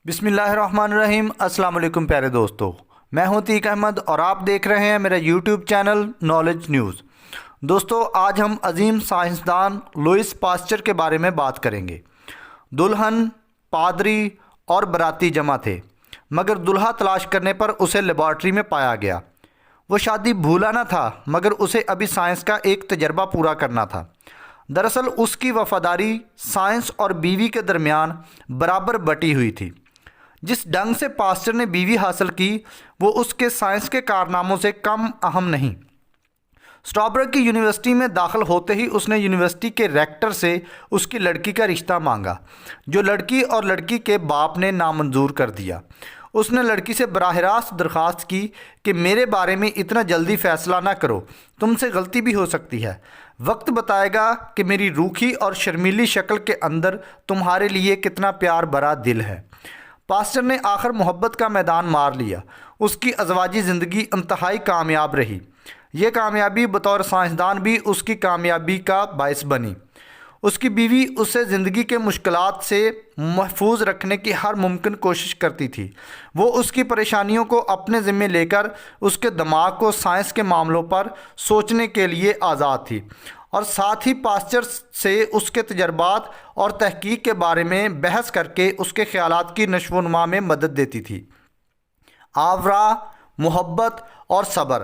बिस्मिल्लाहिर्रहमानिर्रहीम। अस्सलाम वालेकुम प्यारे दोस्तों, मैं हूं तीक अहमद और आप देख रहे हैं मेरा यूट्यूब चैनल नॉलेज न्यूज़। दोस्तों, आज हम अजीम साइंसदान लुइस पास्चर के बारे में बात करेंगे। दुल्हन, पादरी और बराती जमा थे, मगर दुल्हा तलाश करने पर उसे लेबॉर्ट्री में पाया गया। वो शादी भूला न था, मगर उसे अभी साइंस का एक तजर्बा पूरा करना था। दरअसल उसकी वफादारी साइंस और बीवी के दरमियान बराबर बटी हुई थी। जिस ढंग से पास्चर ने बीवी हासिल की वो उसके साइंस के कारनामों से कम अहम नहीं। स्ट्रॉबर्ग की यूनिवर्सिटी में दाखिल होते ही उसने यूनिवर्सिटी के रेक्टर से उसकी लड़की का रिश्ता मांगा, जो लड़की और लड़की के बाप ने नामंजूर कर दिया। उसने लड़की से बराह रास्त दरख्वास्त की कि मेरे बारे में इतना जल्दी फ़ैसला ना करो, तुमसे गलती भी हो सकती है। वक्त बताएगा कि मेरी रूखी और शर्मीली शक्ल के अंदर तुम्हारे लिए कितना प्यार भरा दिल है। पास्चर ने आखिर मोहब्बत का मैदान मार लिया। उसकी अज़वाजी ज़िंदगी इंतहाई कामयाब रही। ये कामयाबी बतौर साइंसदान भी उसकी कामयाबी का बायस बनी। उसकी बीवी उसे ज़िंदगी के मुश्किलात से महफूज रखने की हर मुमकिन कोशिश करती थी। वो उसकी परेशानियों को अपने ज़िम्मे लेकर उसके दिमाग को साइंस के मामलों पर सोचने के लिए आज़ाद थी, और साथ ही पास्चर से उसके तजर्बात और तहकीक के बारे में बहस करके उसके ख़यालात की नशोनुमा में मदद देती थी। आवरा, मोहब्बत और सब्र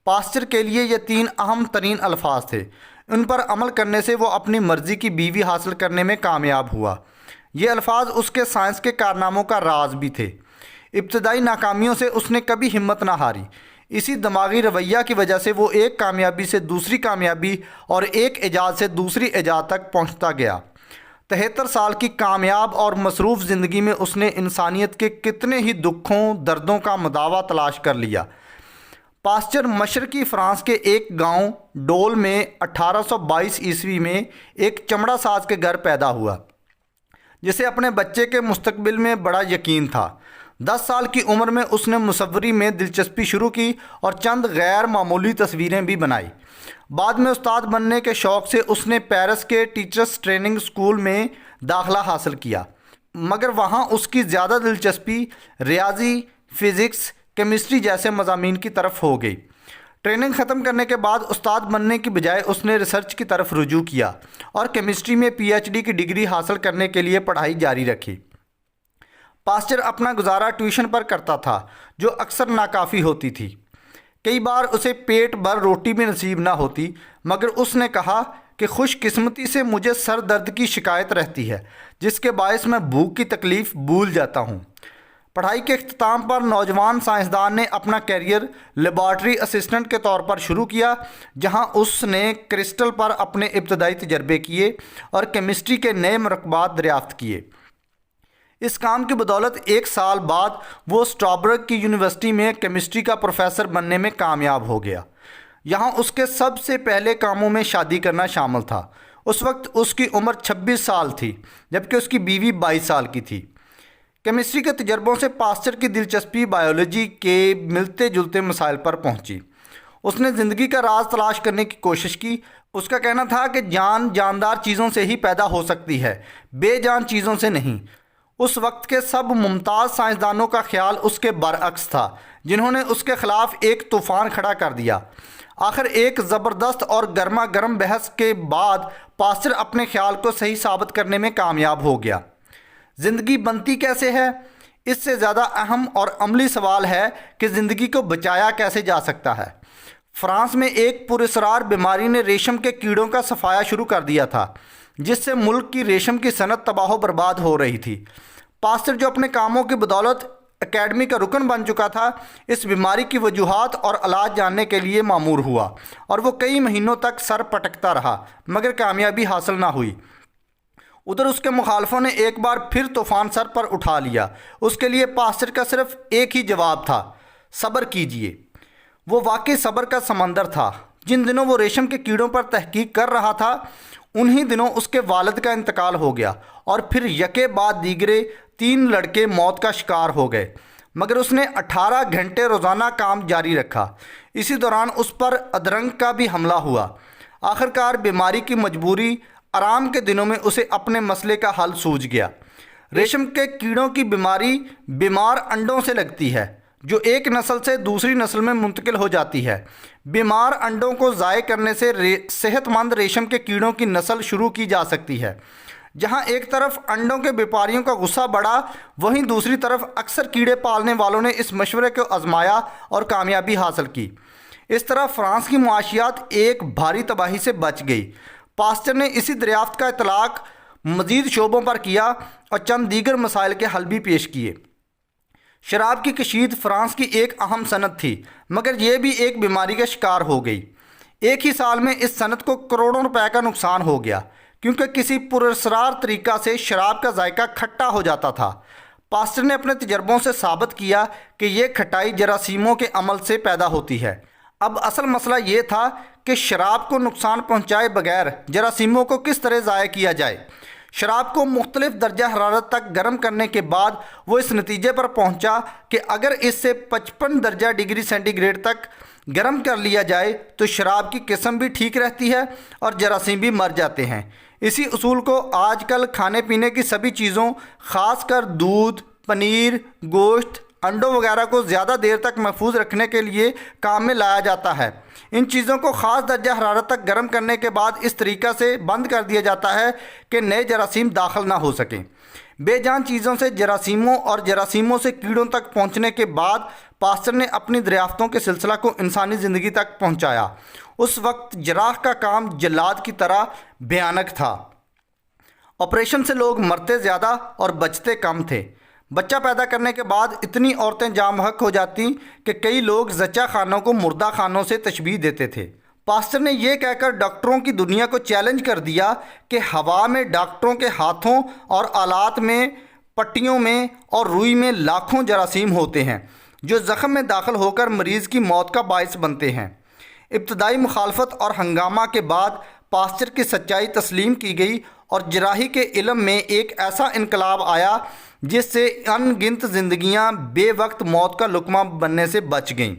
पास्चर के लिए ये तीन अहम तरीन अल्फाज थे। इन पर अमल करने से वो अपनी मर्ज़ी की बीवी हासिल करने में कामयाब हुआ। ये अल्फाज उसके साइंस के कारनामों का राज भी थे। इब्तदाई नाकामियों से उसने कभी हिम्मत ना हारी। इसी दिमागी रवैया की वजह से वो एक कामयाबी से दूसरी कामयाबी और एक एजाज़ से दूसरी एजाज़ तक पहुंचता गया। 73 साल की कामयाब और मसरूफ़ ज़िंदगी में उसने इंसानियत के कितने ही दुखों दर्दों का मुदावा तलाश कर लिया। पास्चर मशरकी फ़्रांस के एक गांव डोल में 1822 ईस्वी में एक चमड़ा साज के घर पैदा हुआ, जिसे अपने बच्चे के मुस्तकबिल में बड़ा यकीन था। 10 साल की उम्र में उसने मुसव्वरी में दिलचस्पी शुरू की और चंद गैर मामूली तस्वीरें भी बनाई। बाद में उस्ताद बनने के शौक़ से उसने पेरिस के टीचर्स ट्रेनिंग स्कूल में दाखिला हासिल किया, मगर वहाँ उसकी ज़्यादा दिलचस्पी रियाजी, फ़िज़िक्स, केमिस्ट्री जैसे मज़ामीन की तरफ हो गई। ट्रेनिंग ख़त्म करने के बाद उस्ताद बनने की बजाय उसने रिसर्च की तरफ रुजू किया और केमिस्ट्री में पीएचडी की डिग्री हासिल करने के लिए पढ़ाई जारी रखी। पास्चर अपना गुजारा ट्यूशन पर करता था, जो अक्सर नाकाफ़ी होती थी। कई बार उसे पेट भर रोटी भी नसीब ना होती, मगर उसने कहा कि खुशकिस्मती से मुझे सर दर्द की शिकायत रहती है, जिसके बायस मैं भूख की तकलीफ़ भूल जाता हूँ। पढ़ाई के इख्तिताम पर नौजवान साइंसदान ने अपना कैरियर लेबॉर्ट्री असिस्टेंट के तौर पर शुरू किया, जहां उसने क्रिस्टल पर अपने इब्तदाई तजर्बे किए और केमिस्ट्री के नए मरकबात दरियाफ्त किए। इस काम की बदौलत 1 साल बाद वो स्ट्रॉबर्ग की यूनिवर्सिटी में केमिस्ट्री का प्रोफेसर बनने में कामयाब हो गया। यहाँ उसके सबसे पहले कामों में शादी करना शामिल था। उस वक्त उसकी उम्र 26 साल थी, जबकि उसकी बीवी 22 साल की थी। केमिस्ट्री के तजर्बों से पास्चर की दिलचस्पी बायोलॉजी के मिलते जुलते मसाइल पर पहुंची। उसने ज़िंदगी का राज तलाश करने की कोशिश की। उसका कहना था कि जान जानदार चीज़ों से ही पैदा हो सकती है, बेजान चीज़ों से नहीं। उस वक्त के सब मुमताज़ साइंसदानों का ख्याल उसके बरअक्स था, जिन्होंने उसके ख़िलाफ़ एक तूफ़ान खड़ा कर दिया। आखिर एक ज़बरदस्त और गर्मा गर्म बहस के बाद पास्चर अपने ख्याल को सही साबित करने में कामयाब हो गया। ज़िंदगी बनती कैसे है? इससे ज़्यादा अहम और अमली सवाल है कि ज़िंदगी को बचाया कैसे जा सकता है। फ़्रांस में एक पुरअसरार बीमारी ने रेशम के कीड़ों का सफाया शुरू कर दिया था, जिससे मुल्क की रेशम की सनत तबाह बर्बाद हो रही थी। पास्चर, जो अपने कामों की बदौलत एकेडमी का रुकन बन चुका था, इस बीमारी की वजूहात और इलाज जानने के लिए मामूर हुआ, और वो कई महीनों तक सर पटकता रहा, मगर कामयाबी हासिल ना हुई। उधर उसके मुखालफों ने एक बार फिर तूफ़ान सर पर उठा लिया। उसके लिए पास्चर का सिर्फ एक ही जवाब था, सब्र कीजिए। वो वाकई सब्र का समंदर था। जिन दिनों वो रेशम के कीड़ों पर तहकीक कर रहा था, उन्हीं दिनों उसके वालिद का इंतकाल हो गया, और फिर यके बाद दीगरे 3 लड़के मौत का शिकार हो गए, मगर उसने 18 घंटे रोज़ाना काम जारी रखा। इसी दौरान उस पर अधरंग का भी हमला हुआ। आखिरकार बीमारी की मजबूरी, आराम के दिनों में उसे अपने मसले का हल सूझ गया। रेशम के कीड़ों की बीमारी बीमार अंडों से लगती है, जो एक नस्ल से दूसरी नस्ल में मुंतकिल हो जाती है। बीमार अंडों को ज़ाय करने से सेहतमंद रेशम के कीड़ों की नस्ल शुरू की जा सकती है। जहां एक तरफ अंडों के व्यापारियों का गुस्सा बढ़ा, वहीं दूसरी तरफ अक्सर कीड़े पालने वालों ने इस मशवरे को आजमाया और कामयाबी हासिल की। इस तरह फ्रांस की मुआशियात एक भारी तबाही से बच गई। पास्चर ने इसी दरियाफ्त का इतलाक मज़ीद शोबों पर किया और चंद दीगर मसाइल के हल भी पेश किए। शराब की कशीद फ्रांस की एक अहम सनत थी, मगर यह भी एक बीमारी का शिकार हो गई। एक ही साल में इस सनत को करोड़ों रुपए का नुकसान हो गया, क्योंकि किसी पुरअसरार तरीक़ा से शराब का जायका खट्टा हो जाता था। पास्टर ने अपने तजर्बों से साबित किया कि यह खटाई जरासीमों के अमल से पैदा होती है। अब असल मसला ये था कि शराब को नुकसान पहुंचाए बगैर जरासीमों को किस तरह ज़ाया किया जाए। शराब को मुख्तलिफ दर्जा हरारत तक गर्म करने के बाद वो इस नतीजे पर पहुंचा कि अगर इससे 55 दर्जा डिग्री सेंटीग्रेड तक गर्म कर लिया जाए तो शराब की किस्म भी ठीक रहती है और जरासीम भी मर जाते हैं। इसी उसूल को आजकल खाने पीने की सभी चीज़ों, ख़ासकर दूध, पनीर, गोश्त, अंडों वगैरह को ज़्यादा देर तक महफूज रखने के लिए काम में लाया जाता है। इन चीज़ों को ख़ास दर्जा हरारत तक गर्म करने के बाद इस तरीक़ा से बंद कर दिया जाता है कि नए जरासीम दाखिल ना हो सकें। बेजान चीज़ों से जरासीमों और जरासीमों से कीड़ों तक पहुँचने के बाद पास्टर ने अपनी दरियाफ्तों के सिलसिला को इंसानी ज़िंदगी तक पहुँचाया। उस वक्त जराह का काम जल्लाद की तरह भयानक था। ऑपरेशन से लोग मरते ज़्यादा और बचते कम थे। बच्चा पैदा करने के बाद इतनी औरतें जाम हक हो जाती कि कई लोग जच्चा खानों को मुर्दा खानों से तशबीह देते थे। पास्टर ने यह कहकर डॉक्टरों की दुनिया को चैलेंज कर दिया कि हवा में डॉक्टरों के हाथों और आलात में, पट्टियों में और रुई में लाखों जरासीम होते हैं, जो ज़ख्म में दाखिल होकर मरीज़ की मौत का बायस बनते हैं। इब्तदाई मुखालफत और हंगामा के बाद पास्टर की सच्चाई तस्लीम की गई और जराही के इल्म में एक ऐसा इनकलाब आया जिससे अनगिनत जिंदगियां बेवक्त मौत का लुकमा बनने से बच गईं।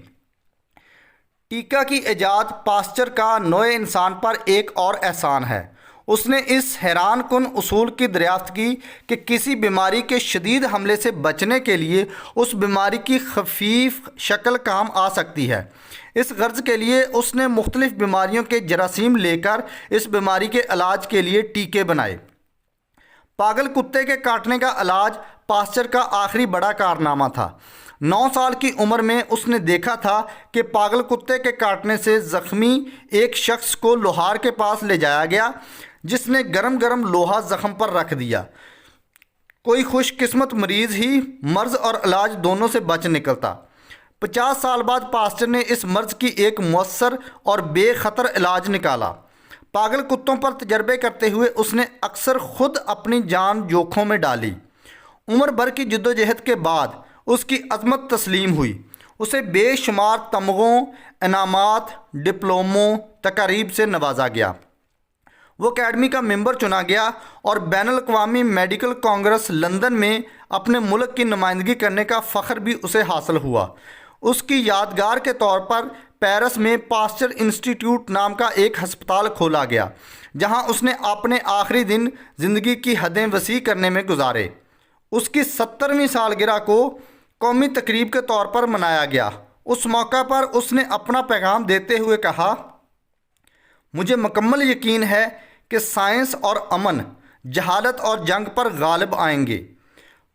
टीका की इजाद पास्चर का नए इंसान पर एक और एहसान है। उसने इस हैरान कुन उसूल की दरियाफ्त की कि किसी बीमारी के शदीद हमले से बचने के लिए उस बीमारी की खफीफ शक्ल काम आ सकती है। इस गर्ज के लिए उसने मुख्तलिफ बीमारियों के जरासीम लेकर इस बीमारी के इलाज के लिए टीके बनाए। पागल कुत्ते के काटने का इलाज पास्चर का आखिरी बड़ा कारनामा था। 9 साल की उम्र में उसने देखा था कि पागल कुत्ते के काटने से ज़ख्मी एक शख्स को लोहार के पास ले जाया गया, जिसने गरम गरम लोहा ज़ख्म पर रख दिया। कोई खुशकिस्मत मरीज़ ही मर्ज़ और इलाज दोनों से बच निकलता। 50 साल बाद पास्टर ने इस मर्ज़ की एक मुअस्सर और बेखतर इलाज निकाला। पागल कुत्तों पर तजर्बे करते हुए उसने अक्सर ख़ुद अपनी जान जोखों में डाली। उम्र भर की जद्दोजहद के बाद उसकी अज़मत तस्लीम हुई। उसे बेशुमार तमगों, इनामात, डिप्लोमों, तकारीब से नवाजा गया। वो अकेडमी का मेंबर चुना गया और बैनुल अक़वामी मेडिकल कांग्रेस लंदन में अपने मुल्क की नुमाइंदगी करने का फ़ख्र भी उसे हासिल हुआ। उसकी यादगार के तौर पर पेरिस में पास्चर इंस्टीट्यूट नाम का एक हस्पताल खोला गया, जहां उसने अपने आखिरी दिन ज़िंदगी की हदें वसी करने में गुजारे। उसकी 70वीं सालगिरह को कौमी तकरीब के तौर पर मनाया गया। उस मौका पर उसने अपना पैगाम देते हुए कहा, मुझे मुकम्मल यकीन है कि साइंस और अमन जहालत और जंग पर गालिब आएंगे।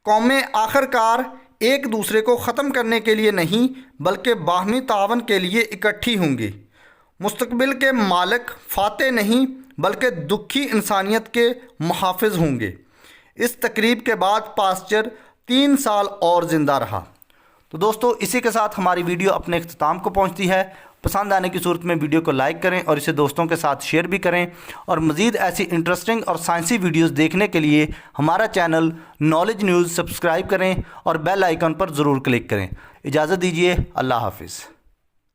कौमें आखिरकार एक दूसरे को ख़त्म करने के लिए नहीं बल्कि बाहमी तावन के लिए इकट्ठी होंगी। मुस्तकबिल के मालिक फातेह नहीं बल्कि दुखी इंसानियत के मुहाफ़िज़ होंगे। इस तकरीब के बाद पास्चर 3 साल और ज़िंदा रहा। तो दोस्तों, इसी के साथ हमारी वीडियो अपने इख्तिताम को पहुंचती है। पसंद आने की सूरत में वीडियो को लाइक करें और इसे दोस्तों के साथ शेयर भी करें। और मज़ीद ऐसी इंटरेस्टिंग और साइंसी वीडियोस देखने के लिए हमारा चैनल नॉलेज न्यूज़ सब्सक्राइब करें और बेल आइकन पर ज़रूर क्लिक करें। इजाज़त दीजिए। अल्लाह हाफिज़।